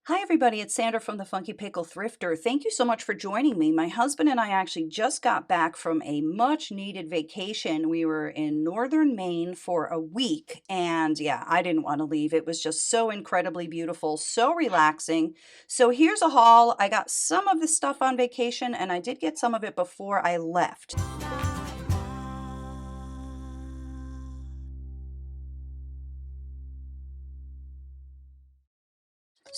Hi, everybody. It's Sandra from the Funky Pickle Thrifter. Thank you so much for joining me. My husband and I actually just got back from a much needed vacation. We were in northern Maine for a week, and yeah, I didn't want to leave. It was just so incredibly beautiful, so relaxing. So here's a haul. I got some of the stuff on vacation, and I did get some of it before I left.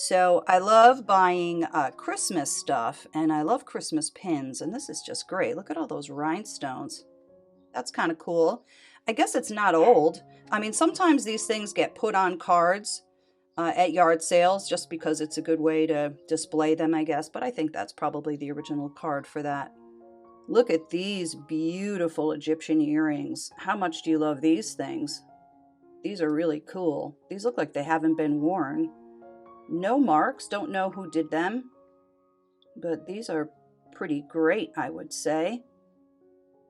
So I love buying Christmas stuff, and I love Christmas pins, and this is just great. Look at all those rhinestones. That's kind of cool. I guess it's not old. I mean, sometimes these things get put on cards at yard sales just because it's a good way to display them, I guess, but I think that's probably the original card for that. Look at these beautiful Egyptian earrings. How much do you love these things? These are really cool. These look like they haven't been worn. No marks, don't know who did them, but these are pretty great, I would say.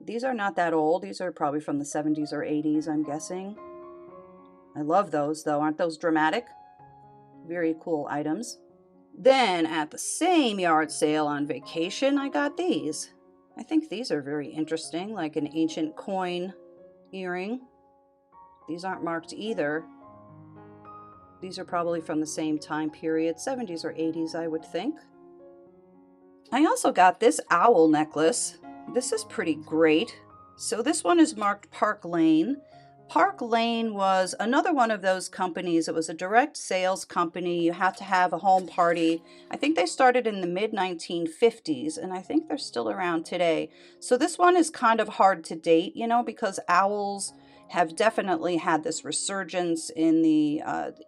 These are not that old. These are probably from the 70s or 80s, I'm guessing. I love those, though. Aren't those dramatic? Very cool items. Then, at the same yard sale on vacation, I got these. I think these are very interesting, like an ancient coin earring. These aren't marked either. These are probably from the same time period, 70s or 80s, I would think. I also got this owl necklace. This is pretty great. So this one is marked Park Lane. Park Lane was another one of those companies. It was a direct sales company. You had to have a home party. I think they started in the mid-1950s, and I think they're still around today. So this one is kind of hard to date, you know, because owls have definitely had this resurgence in the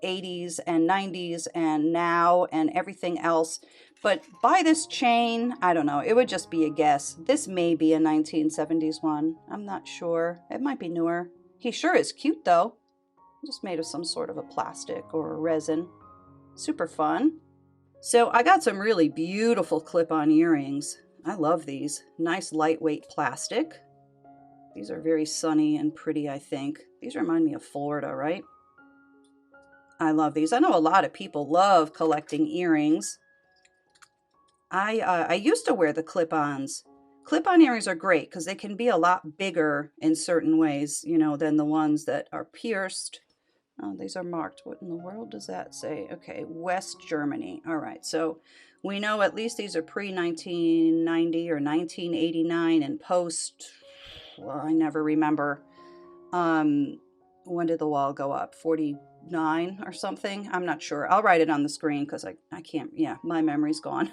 80s and 90s and now and everything else. But by this chain, I don't know, it would just be a guess. This may be a 1970s one. I'm not sure. It might be newer. He sure is cute though. Just made of some sort of a plastic or a resin. Super fun. So I got some really beautiful clip-on earrings. I love these. Nice lightweight plastic. These are very sunny and pretty, I think. These remind me of Florida, right? I love these. I know a lot of people love collecting earrings. I used to wear the clip-ons. Clip-on earrings are great because they can be a lot bigger in certain ways, you know, than the ones that are pierced. Oh, these are marked. What in the world does that say? Okay, West Germany. All right, so we know at least these are pre-1990 or 1989 and post, well, I never remember. When did the wall go up? 49 or something? I'm not sure. I'll write it on the screen because I can't, yeah, my memory's gone.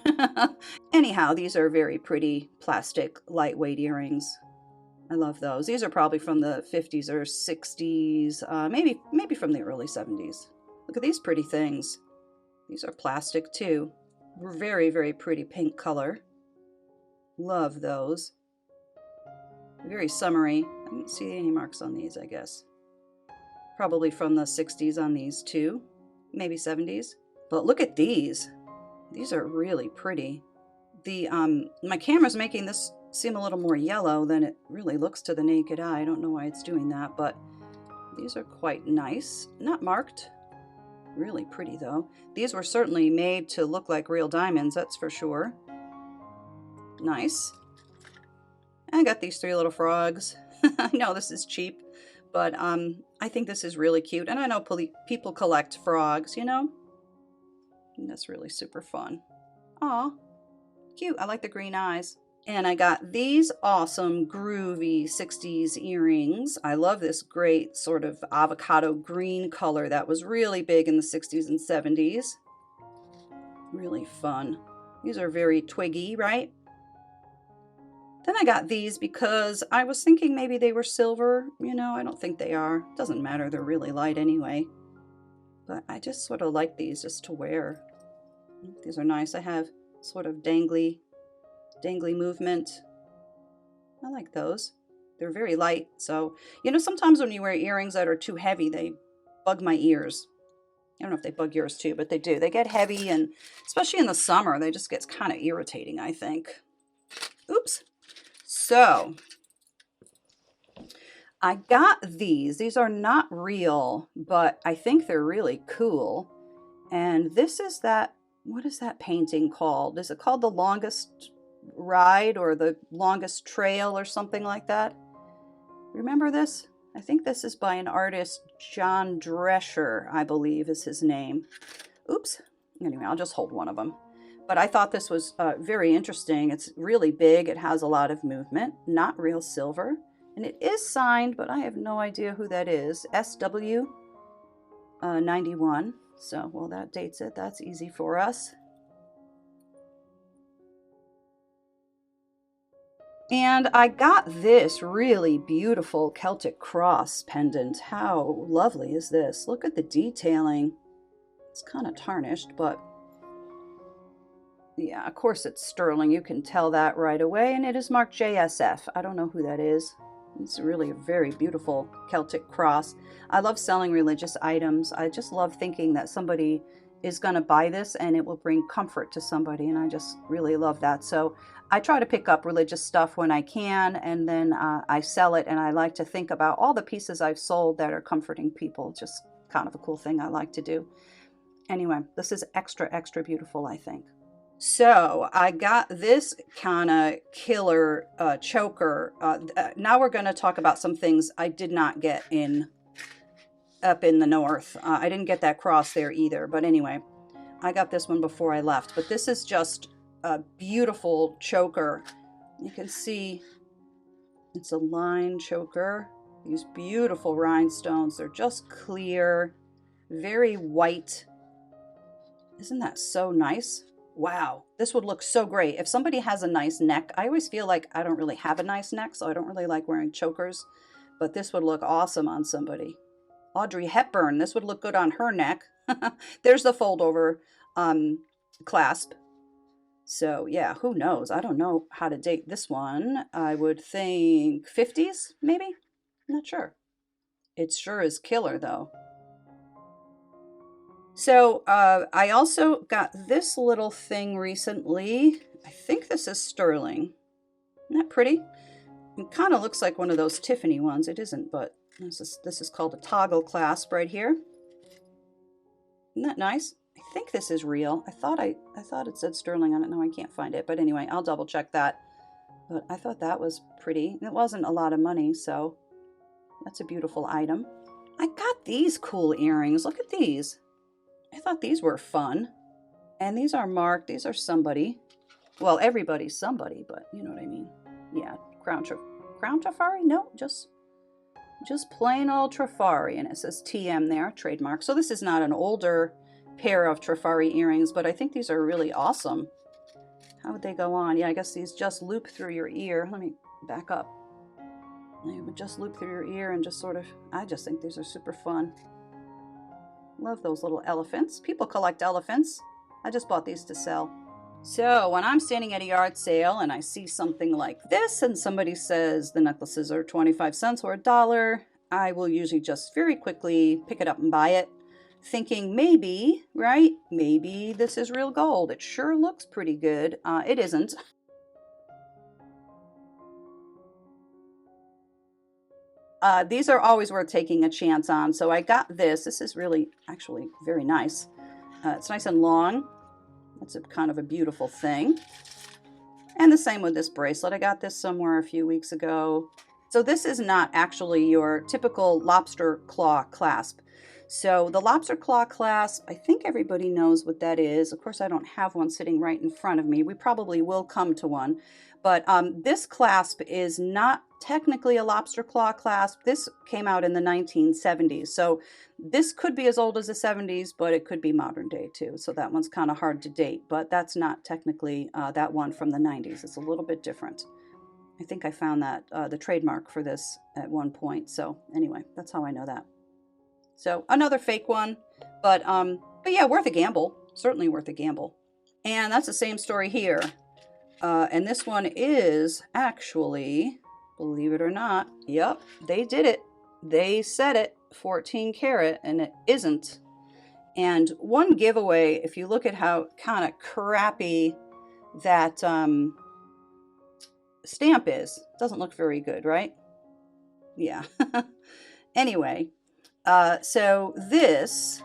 Anyhow, these are very pretty plastic, lightweight earrings. I love those. These are probably from the 50s or 60s, maybe from the early 70s. Look at these pretty things. These are plastic too. Very, very pretty pink color. Love those. Very summery. I didn't see any marks on these, I guess. Probably from the 60s on these too. Maybe 70s. But look at these. These are really pretty. My camera's making this seem a little more yellow than it really looks to the naked eye. I don't know why it's doing that, but these are quite nice. Not marked. Really pretty though. These were certainly made to look like real diamonds, that's for sure. Nice. I got these three little frogs. I know this is cheap, but I think this is really cute. And I know people collect frogs, you know? And that's really super fun. Aw, cute. I like the green eyes. And I got these awesome groovy 60s earrings. I love this great sort of avocado green color that was really big in the 60s and 70s. Really fun. These are very twiggy, right? Then I got these because I was thinking maybe they were silver. You know, I don't think they are. Doesn't matter, they're really light anyway. But I just sort of like these just to wear. These are nice. I have sort of dangly movement. I like those. They're very light. So, you know, sometimes when you wear earrings that are too heavy, they bug my ears. I don't know if they bug yours too, but they do. They get heavy, and especially in the summer, they just get kind of irritating, I think. Oops. So I got these. These are not real, but I think they're really cool. And this is that What is that painting called? Is it called The Longest Ride or The Longest Trail or something like that? Remember this? I think this is by an artist, John Drescher, I believe is his name. Oops. Anyway, I'll just hold one of them. But I thought this was very interesting. It's really big. It has a lot of movement, not real silver. And it is signed, but I have no idea who that is. SW 91. So, well, that dates it. That's easy for us. And I got this really beautiful Celtic cross pendant. How lovely is this? Look at the detailing. It's kind of tarnished, but yeah, of course it's sterling. You can tell that right away. And it is marked JSF. I don't know who that is. It's really a very beautiful Celtic cross. I love selling religious items. I just love thinking that somebody is going to buy this and it will bring comfort to somebody. And I just really love that. So I try to pick up religious stuff when I can, and then I sell it. And I like to think about all the pieces I've sold that are comforting people. Just kind of a cool thing I like to do. Anyway, this is extra, extra beautiful, I think. So I got this kind of killer choker. Now we're going to talk about some things I did not get up in the north. I didn't get that cross there either. But anyway, I got this one before I left. But this is just a beautiful choker. You can see it's a line choker. These beautiful rhinestones. They're just clear, very white. Isn't that so nice? Wow, this would look so great. If somebody has a nice neck, I always feel like I don't really have a nice neck, so I don't really like wearing chokers, but this would look awesome on somebody. Audrey Hepburn, this would look good on her neck. There's the fold over clasp. So yeah, who knows? I don't know how to date this one. I would think 50s, maybe? Not sure. It sure is killer though. So I also got this little thing recently. I think this is sterling. Isn't that pretty? It kind of looks like one of those Tiffany ones. It isn't, but this is called a toggle clasp right here. Isn't that nice? I think this is real. I thought it said sterling on it. No, I can't find it. But anyway, I'll double check that. But I thought that was pretty. It wasn't a lot of money, so that's a beautiful item. I got these cool earrings. Look at these. I thought these were fun. And these are marked. These are somebody. Well, everybody's somebody, but you know what I mean. Yeah, Crown Trifari? No, just plain old Trifari. And it says TM there, trademark. So this is not an older pair of Trifari earrings, but I think these are really awesome. How would they go on? Yeah, I guess these just loop through your ear. Let me back up. They would just loop through your ear and just sort of, I just think these are super fun. Love those little elephants. People collect elephants. I just bought these to sell. So when I'm standing at a yard sale and I see something like this and somebody says the necklaces are 25 cents or $1, I will usually just very quickly pick it up and buy it, thinking maybe, right, maybe this is real gold. It sure looks pretty good. It isn't. These are always worth taking a chance on. So I got this. This is really actually very nice. It's nice and long. That's a kind of a beautiful thing. And the same with this bracelet. I got this somewhere a few weeks ago. So this is not actually your typical lobster claw clasp. So the lobster claw clasp, I think everybody knows what that is. Of course, I don't have one sitting right in front of me. We probably will come to one. But this clasp is not technically a lobster claw clasp. This came out in the 1970s. So this could be as old as the 70s, but it could be modern day too. So that one's kind of hard to date, but that's not technically that one from the 90s. It's a little bit different. I think I found that the trademark for this at one point. So anyway, that's how I know that. So another fake one, but yeah, worth a gamble. Certainly worth a gamble. And that's the same story here. And this one is actually, believe it or not, yep, they did it. They said it, 14 karat, and it isn't. And one giveaway, if you look at how kind of crappy that stamp is, doesn't look very good, right? Yeah. Anyway, so this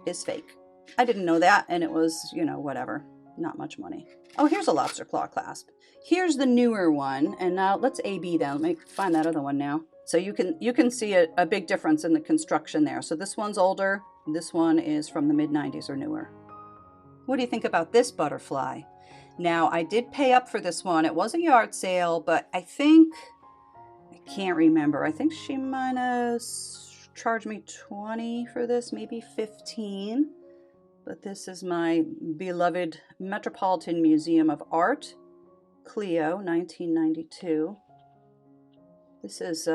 is fake. I didn't know that, and it was, you know, whatever, not much money. Oh, here's a lobster claw clasp. Here's the newer one, and now let's A/B that. Let me find that other one now. So you can see a big difference in the construction there. So this one's older. This one is from the mid-90s or newer. What do you think about this butterfly? Now, I did pay up for this one. It was a yard sale, but I can't remember. I think she might have charged me 20 for this, maybe 15. But this is my beloved Metropolitan Museum of Art, Clio, 1992. This is,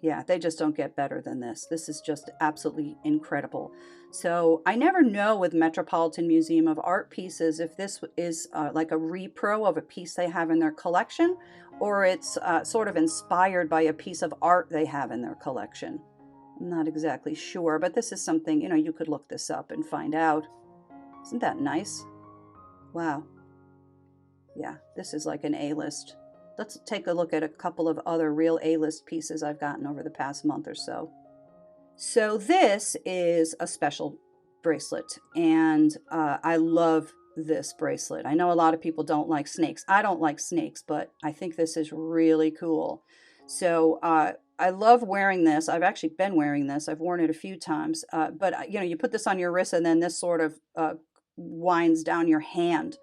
yeah, they just don't get better than this. This is just absolutely incredible. So I never know with Metropolitan Museum of Art pieces if this is like a repro of a piece they have in their collection, or it's sort of inspired by a piece of art they have in their collection. I'm not exactly sure, but this is something, you know, you could look this up and find out. Isn't that nice? Wow. Yeah, this is like an A-list. Let's take a look at a couple of other real A-list pieces I've gotten over the past month or so. So this is a special bracelet, and I love this bracelet. I know a lot of people don't like snakes. I don't like snakes, but I think this is really cool. So I love wearing this. I've actually been wearing this. I've worn it a few times, but you know, you put this on your wrist, and then this sort of winds down your hand.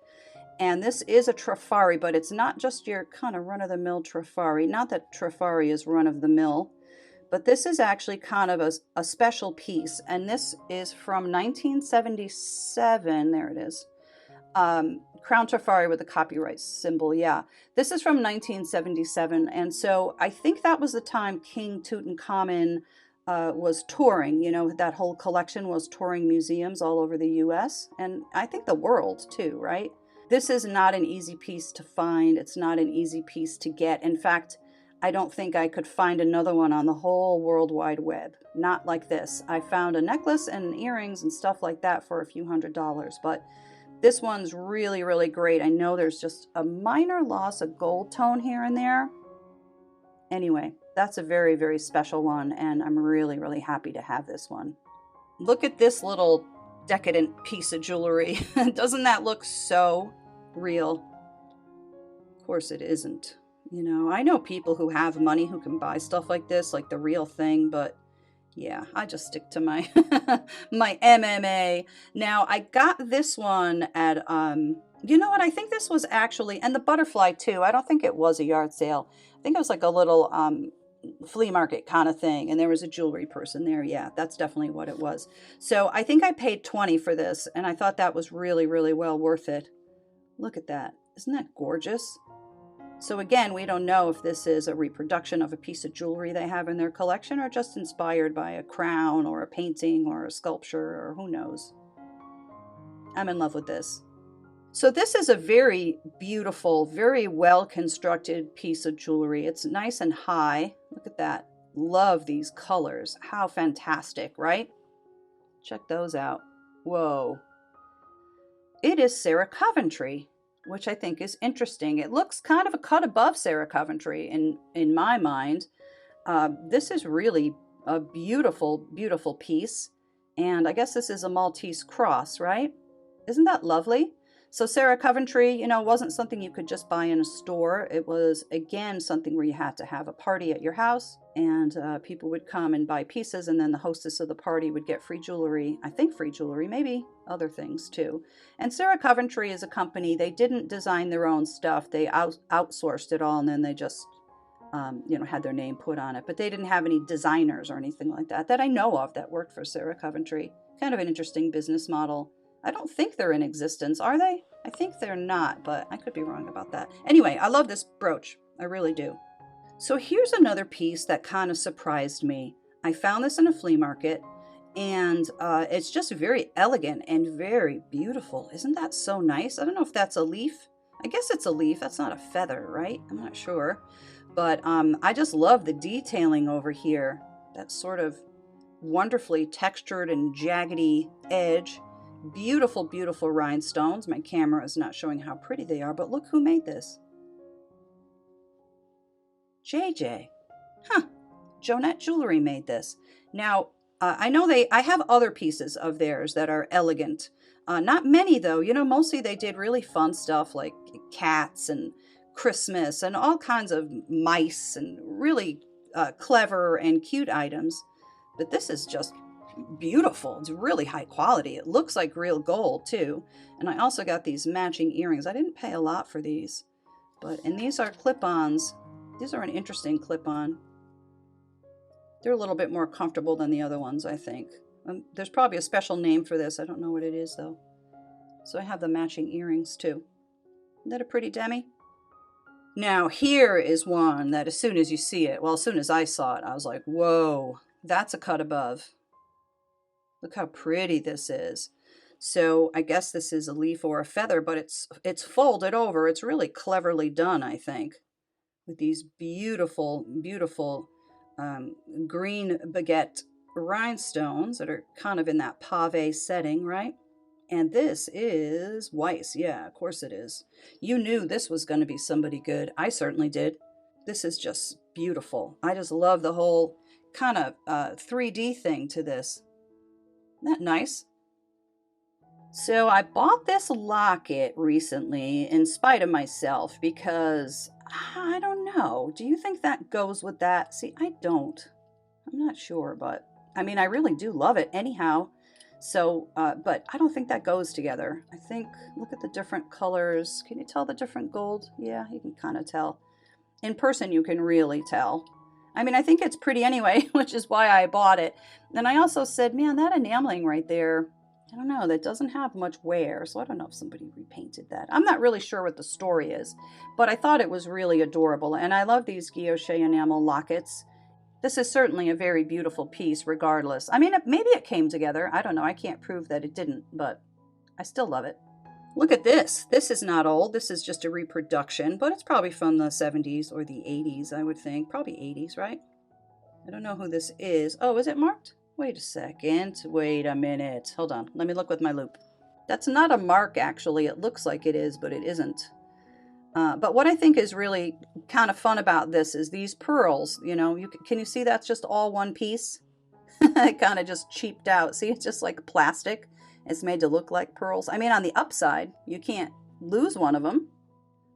And this is a Trifari, but it's not just your kind of run-of-the-mill Trifari. Not that Trifari is run-of-the-mill, but this is actually kind of a special piece. And this is from 1977. There it is. Crown Trifari with the copyright symbol. Yeah, this is from 1977. And so I think that was the time King Tutankhamun was touring. You know, that whole collection was touring museums all over the U.S. and I think the world too, right? This is not an easy piece to find. It's not an easy piece to get. In fact, I don't think I could find another one on the whole World Wide Web. Not like this. I found a necklace and earrings and stuff like that for a few $100s, but this one's really, really great. I know there's just a minor loss of gold tone here and there. Anyway, that's a very, very special one, and I'm really, really happy to have this one. Look at this little decadent piece of jewelry. Doesn't that look so real? Of course it isn't. You know, I know people who have money who can buy stuff like this, like the real thing, but yeah, I just stick to my my MMA. Now, I got this one at you know what? I think this was actually, and the butterfly too. I don't think it was a yard sale. I think it was like a little flea market kind of thing, and there was a jewelry person there. Yeah, that's definitely what it was. So I think I paid 20 for this, and I thought that was really, really well worth it. Look at that. Isn't that gorgeous? So again, we don't know if this is a reproduction of a piece of jewelry they have in their collection or just inspired by a crown or a painting or a sculpture or who knows. I'm in love with this. So this is a very beautiful, very well constructed piece of jewelry. It's nice and high. Look at that. Love these colors. How fantastic, right? Check those out. Whoa. It is Sarah Coventry, which I think is interesting. It looks kind of a cut above Sarah Coventry in my mind. This is really a beautiful, beautiful piece. And I guess this is a Maltese cross, right? Isn't that lovely? So Sarah Coventry, you know, wasn't something you could just buy in a store. It was, again, something where you had to have a party at your house, and people would come and buy pieces, and then the hostess of the party would get free jewelry. I think free jewelry, maybe other things too. And Sarah Coventry is a company. They didn't design their own stuff. They outsourced it all, and then they just, you know, had their name put on it. But they didn't have any designers or anything like that I know of that worked for Sarah Coventry. Kind of an interesting business model. I don't think they're in existence, are they? I think they're not, but I could be wrong about that. Anyway, I love this brooch. I really do. So here's another piece that kind of surprised me. I found this in a flea market, and it's just very elegant and very beautiful. Isn't that so nice? I don't know if that's a leaf. I guess it's a leaf. That's not a feather, right? I'm not sure. But I just love the detailing over here. That sort of wonderfully textured and jaggedy edge. Beautiful, beautiful rhinestones. My camera is not showing how pretty they are, but look who made this. JJ. Huh. Jonette Jewelry made this. Now, I know I have other pieces of theirs that are elegant. Not many though. You know, mostly they did really fun stuff like cats and Christmas and all kinds of mice and really clever and cute items. But this is just beautiful. It's really high quality. It looks like real gold too. And I also got these matching earrings. I didn't pay a lot for these, and these are clip-ons. These are an interesting clip-on. They're a little bit more comfortable than the other ones, I think. There's probably a special name for this. I don't know what it is though. So I have the matching earrings too. Isn't that a pretty demi? Now here is one that as soon as you see it, well, as soon as I saw it, I was like, whoa, that's a cut above. Look how pretty this is. So I guess this is a leaf or a feather, but it's folded over. It's really cleverly done, I think, with these beautiful, beautiful green baguette rhinestones that are kind of in that pave setting, right? And this is Weiss. Yeah, of course it is. You knew this was going to be somebody good. I certainly did. This is just beautiful. I just love the whole kind of 3D thing to this. Isn't that nice? So I bought this locket recently in spite of myself because I don't know. Do you think that goes with that? See, I don't. I'm not sure, but I mean, I really do love it anyhow. So, but I don't think that goes together. I think, look at the different colors. Can you tell the different gold? Yeah, you can kind of tell. In person, you can really tell. I mean, I think it's pretty anyway, which is why I bought it. And I also said, man, that enameling right there, I don't know, that doesn't have much wear. So I don't know if somebody repainted that. I'm not really sure what the story is, but I thought it was really adorable. And I love these guilloche enamel lockets. This is certainly a very beautiful piece regardless. I mean, maybe it came together. I don't know. I can't prove that it didn't, but I still love it. Look at this. This is not old. This is just a reproduction, but it's probably from the 70s or the 80s, I would think. Probably 80s, right? I don't know who this is. Oh, is it marked? Wait a second. Wait a minute. Hold on. Let me look with my loupe. That's not a mark, actually. It looks like it is, but it isn't. But what I think is really kind of fun about this is these pearls. You know, can you see that's just all one piece? It kind of just cheaped out. See, it's just like plastic. It's made to look like pearls. I mean, on the upside, you can't lose one of them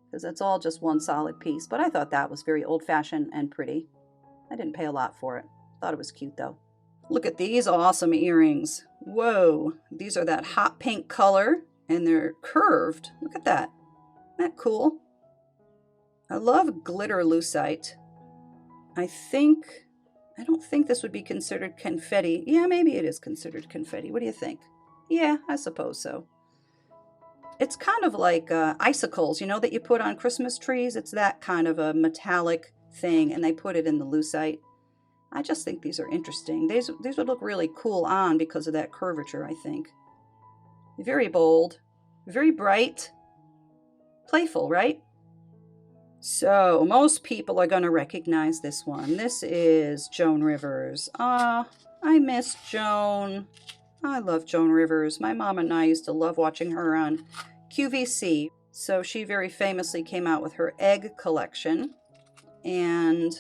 because it's all just one solid piece. But I thought that was very old-fashioned and pretty. I didn't pay a lot for it. Thought it was cute, though. Look at these awesome earrings. Whoa. These are that hot pink color, and they're curved. Look at that. Isn't that cool? I love glitter lucite. I don't think this would be considered confetti. Yeah, maybe it is considered confetti. What do you think? Yeah, I suppose so. It's kind of like icicles, you know, that you put on Christmas trees. It's that kind of a metallic thing, and they put it in the lucite. I just think these are interesting. These would look really cool on because of that curvature, I think. Very bold, very bright, playful, right? So most people are going to recognize this one. This is Joan Rivers. I miss Joan. I love Joan Rivers. My mom and I used to love watching her on QVC. So she very famously came out with her egg collection. And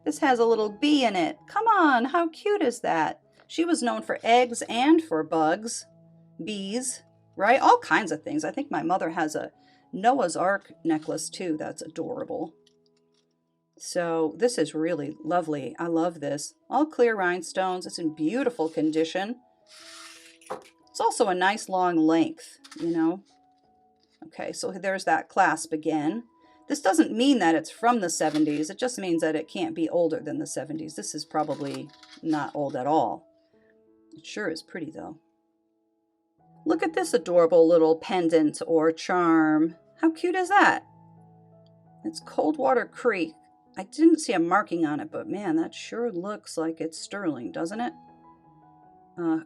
this has a little bee in it. Come on, how cute is that? She was known for eggs and for bugs, bees, right? All kinds of things. I think my mother has a Noah's Ark necklace too. That's adorable. So this is really lovely. I love this. All clear rhinestones. It's in beautiful condition. It's also a nice long length, you know. Okay, so there's that clasp again. This doesn't mean that it's from the 70s. It just means that it can't be older than the 70s. This is probably not old at all. It sure is pretty though. Look at this adorable little pendant or charm. How cute is that? It's Coldwater Creek. I didn't see a marking on it, but man, that sure looks like it's sterling, doesn't it? Oh,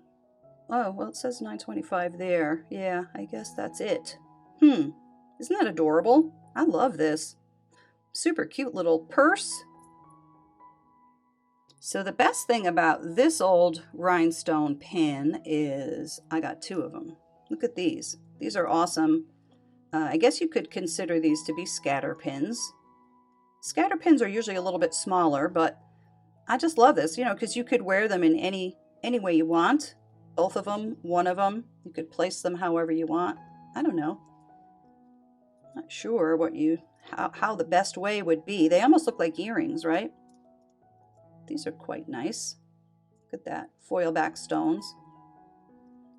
well, it says $9.25 there. Yeah, I guess that's it. Isn't that adorable? I love this. Super cute little purse. So the best thing about this old rhinestone pin is I got two of them. Look at these. These are awesome. I guess you could consider these to be scatter pins. Scatter pins are usually a little bit smaller, but I just love this, you know, because you could wear them in any way you want. Both of them, one of them. You could place them however you want. I don't know. Not sure what how the best way would be. They almost look like earrings, right? These are quite nice. Look at that. Foil back stones.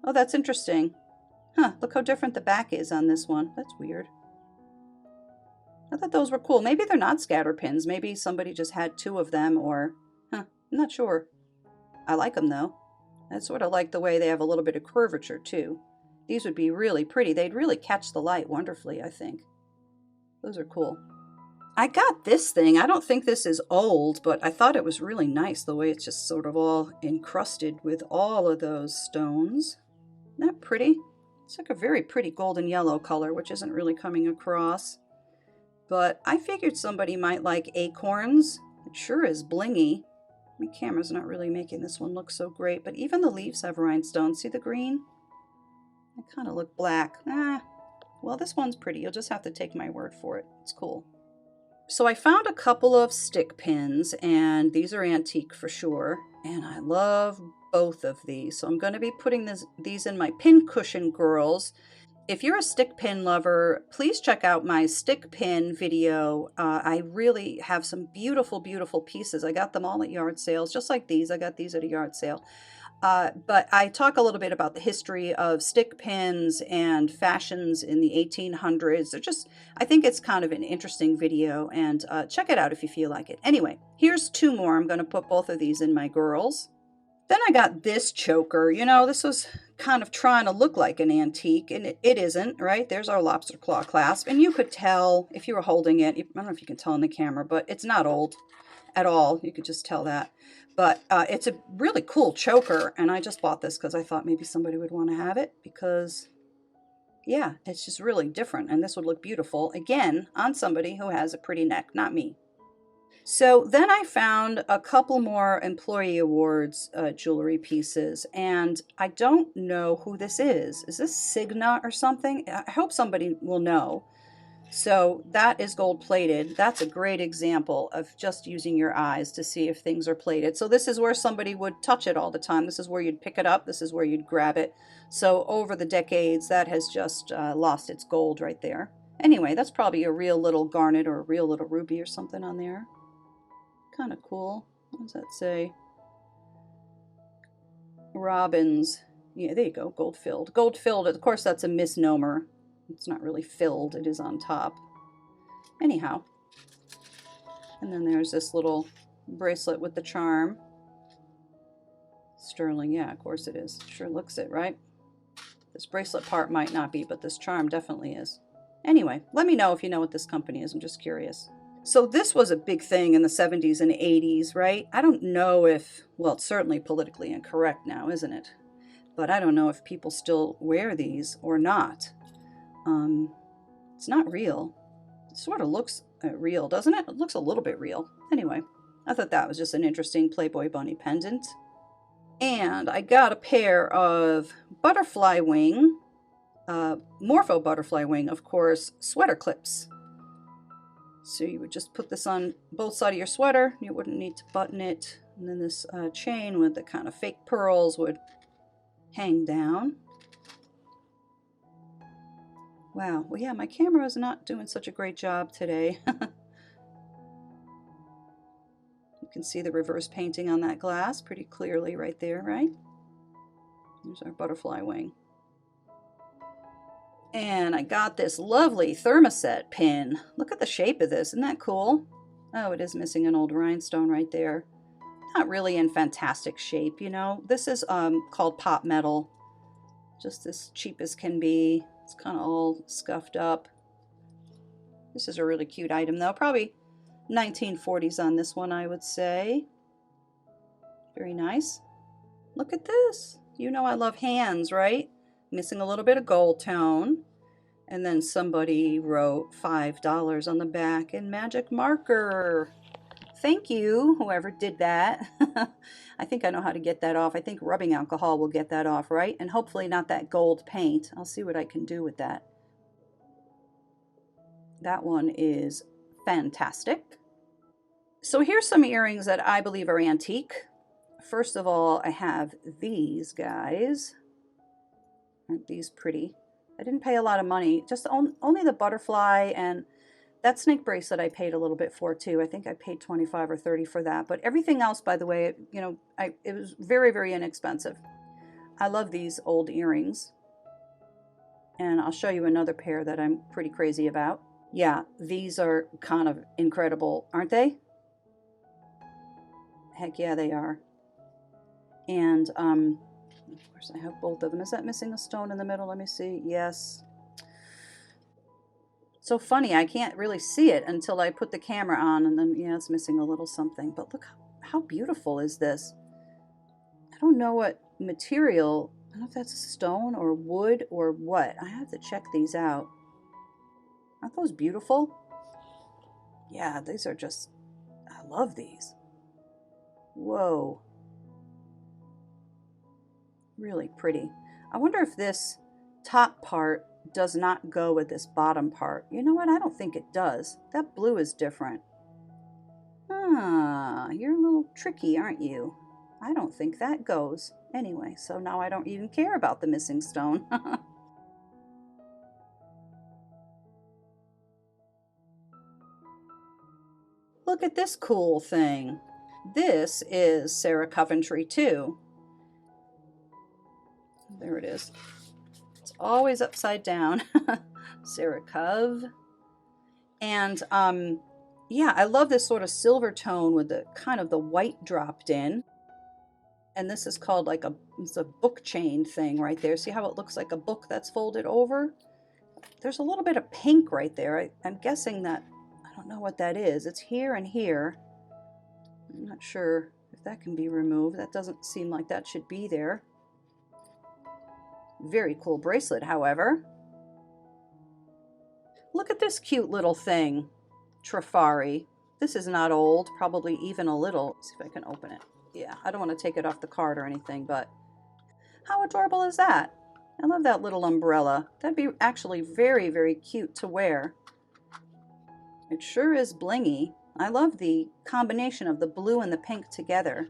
Oh, that's interesting. Huh, look how different the back is on this one. That's weird. I thought those were cool. Maybe they're not scatter pins. Maybe somebody just had two of them or... Huh, I'm not sure. I like them though. I sort of like the way they have a little bit of curvature too. These would be really pretty. They'd really catch the light wonderfully, I think. Those are cool. I got this thing. I don't think this is old, but I thought it was really nice the way it's just sort of all encrusted with all of those stones. Isn't that pretty? It's like a very pretty golden yellow color, which isn't really coming across. But I figured somebody might like acorns. It sure is blingy. My camera's not really making this one look so great, but even the leaves have rhinestones. See the green? They kind of look black. Well, this one's pretty. You'll just have to take my word for it. It's cool. So I found a couple of stick pins, and these are antique for sure. And I love both of these. So I'm going to be putting these in my pin cushion girls. If you're a stick pin lover, please check out my stick pin video. I really have some beautiful, beautiful pieces. I got them all at yard sales, just like these. I got these at a yard sale. But I talk a little bit about the history of stick pins and fashions in the 1800s. I think it's kind of an interesting video, and check it out if you feel like it. Anyway, here's two more. I'm going to put both of these in my girls. Then I got this choker. You know, this was kind of trying to look like an antique, and it isn't, right? There's our lobster claw clasp, and you could tell if you were holding it. I don't know if you can tell in the camera, but it's not old at all. You could just tell that. But it's a really cool choker, and I just bought this because I thought maybe somebody would want to have it because, yeah, it's just really different, and this would look beautiful, again, on somebody who has a pretty neck, not me. So then I found a couple more Employee Awards jewelry pieces, and I don't know who this is. Is this Signa or something? I hope somebody will know. So that is gold plated. That's a great example of just using your eyes to see if things are plated. So this is where somebody would touch it all the time. This is where you'd pick it up. This is where you'd grab it. So over the decades, that has just lost its gold right there. Anyway, that's probably a real little garnet or a real little ruby or something on there. Kind of cool. What does that say? Robins. Yeah, there you go. Gold filled. Gold filled. Of course, that's a misnomer. It's not really filled. It is on top. Anyhow. And then there's this little bracelet with the charm. Sterling. Yeah, of course it is. Sure looks it, right? This bracelet part might not be, but this charm definitely is. Anyway, let me know if you know what this company is. I'm just curious. So this was a big thing in the 70s and 80s, right? I don't know if, well, it's certainly politically incorrect now, isn't it? But I don't know if people still wear these or not. It's not real. It sort of looks real, doesn't it? It looks a little bit real. Anyway, I thought that was just an interesting Playboy bunny pendant. And I got a pair of butterfly wing, Morpho butterfly wing, of course, sweater clips. So you would just put this on both sides of your sweater. You wouldn't need to button it. And then this chain with the kind of fake pearls would hang down. Wow. Well, yeah, my camera is not doing such a great job today. You can see the reverse painting on that glass pretty clearly right there, right? There's our butterfly wing. And I got this lovely thermoset pin. Look at the shape of this. Isn't that cool? Oh, it is missing an old rhinestone right there. Not really in fantastic shape, you know. This is called pop metal. Just as cheap as can be. It's kind of all scuffed up. This is a really cute item, though. Probably 1940s on this one, I would say. Very nice. Look at this. You know I love hands, right? Missing a little bit of gold tone. And then somebody wrote $5 on the back in magic marker. Thank you, whoever did that. I think I know how to get that off. I think rubbing alcohol will get that off, right? And hopefully not that gold paint. I'll see what I can do with that. That one is fantastic. So here's some earrings that I believe are antique. First of all, I have these guys. Aren't these pretty? I didn't pay a lot of money, just only the butterfly, and that snake bracelet I paid a little bit for too. I think I paid 25 or 30 for that. But everything else, by the way, you know, it was very, very inexpensive. I love these old earrings. And I'll show you another pair that I'm pretty crazy about. Yeah, these are kind of incredible, aren't they? Heck yeah, they are. And of course I have both of them. Is that missing a stone in the middle? Let me see. Yes. So funny, I can't really see it until I put the camera on, and then yeah, it's missing a little something. But look how beautiful is this? I don't know what material. I don't know if that's a stone or wood or what. I have to check these out. Aren't those beautiful? Yeah, these are just, I love these. Whoa. Really pretty. I wonder if this top part does not go with this bottom part. You know what? I don't think it does. That blue is different. Ah, you're a little tricky, aren't you? I don't think that goes. Anyway, so now I don't even care about the missing stone. Look at this cool thing. This is Sarah Coventry too. There it is. It's always upside down. Sarah Cove. And yeah, I love this sort of silver tone with the kind of the white dropped in. And this is called like it's a book chain thing right there. See how it looks like a book that's folded over? There's a little bit of pink right there. I'm guessing that, I don't know what that is. It's here and here. I'm not sure if that can be removed. That doesn't seem like that should be there. Very cool bracelet, however. Look at this cute little thing. Trifari. This is not old, probably even a little. Let's see if I can open it. Yeah, I don't want to take it off the card or anything, but how adorable is that? I love that little umbrella. That'd be actually very, very cute to wear. It sure is blingy. I love the combination of the blue and the pink together.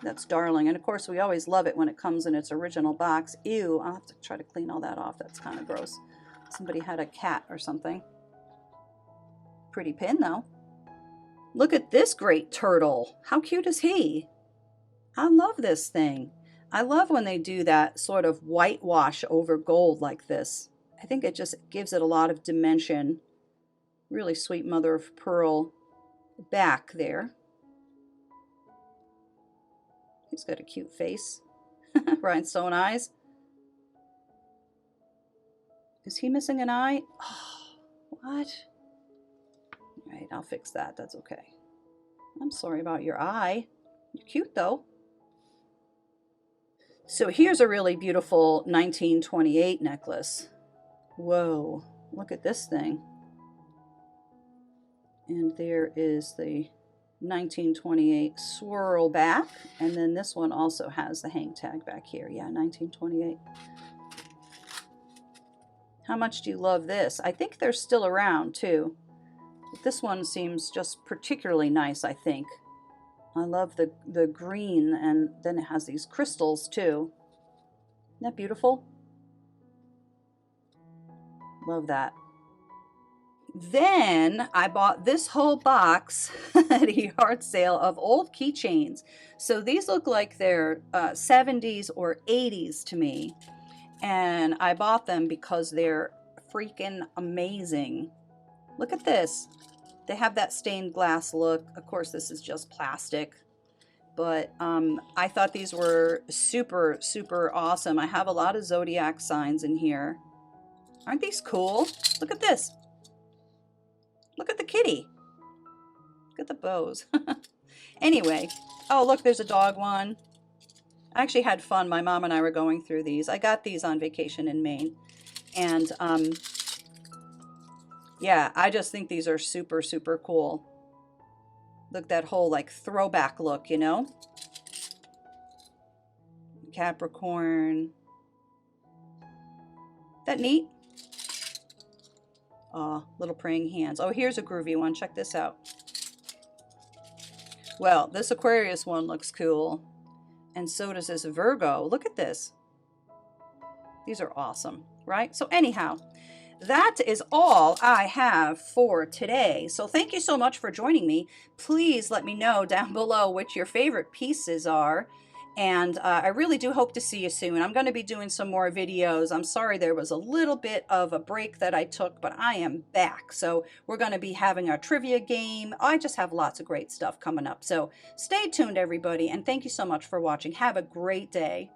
That's darling. And of course, we always love it when it comes in its original box. Ew, I'll have to try to clean all that off. That's kind of gross. Somebody had a cat or something. Pretty pin, though. Look at this great turtle. How cute is he? I love this thing. I love when they do that sort of whitewash over gold like this. I think it just gives it a lot of dimension. Really sweet mother of pearl back there. He's got a cute face. Rhinestone eyes. Is he missing an eye? Oh, what? All right, I'll fix that. That's okay. I'm sorry about your eye. You're cute, though. So here's a really beautiful 1928 necklace. Whoa, look at this thing. And there is the 1928 swirl back. And then this one also has the hang tag back here. Yeah, 1928. How much do you love this? I think they're still around too. But this one seems just particularly nice, I think. I love the green, and then it has these crystals too. Isn't that beautiful? Love that. Then I bought this whole box at a yard sale of old keychains. So these look like they're 70s or 80s to me. And I bought them because they're freaking amazing. Look at this. They have that stained glass look. Of course, this is just plastic. But I thought these were super, super awesome. I have a lot of zodiac signs in here. Aren't these cool? Look at this. Look at the kitty. Look at the bows. Anyway. Oh, look, there's a dog one. I actually had fun. My mom and I were going through these. I got these on vacation in Maine. And yeah, I just think these are super, super cool. Look, that whole like throwback look, you know? Capricorn. That neat? Oh, little praying hands. Oh, here's a groovy one. Check this out. Well, this Aquarius one looks cool. And so does this Virgo. Look at this. These are awesome, right? So anyhow, that is all I have for today. So thank you so much for joining me. Please let me know down below which your favorite pieces are. And I really do hope to see you soon. I'm going to be doing some more videos. I'm sorry there was a little bit of a break that I took, but I am back. So we're going to be having our trivia game. I just have lots of great stuff coming up. So stay tuned, everybody. And thank you so much for watching. Have a great day.